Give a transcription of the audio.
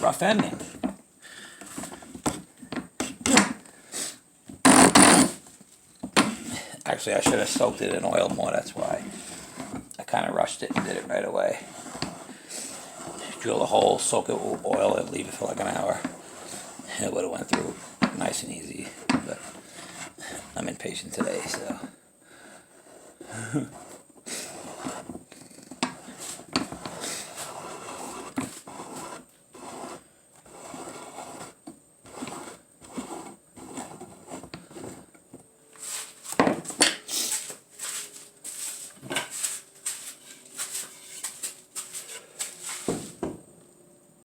Rough ending. Actually, I should have soaked it in oil more, that's why. I kind of rushed it and did it right away. Drill a hole, soak it with oil, and leave it for like an hour. And it would have went through nice and easy, but I'm impatient today, so.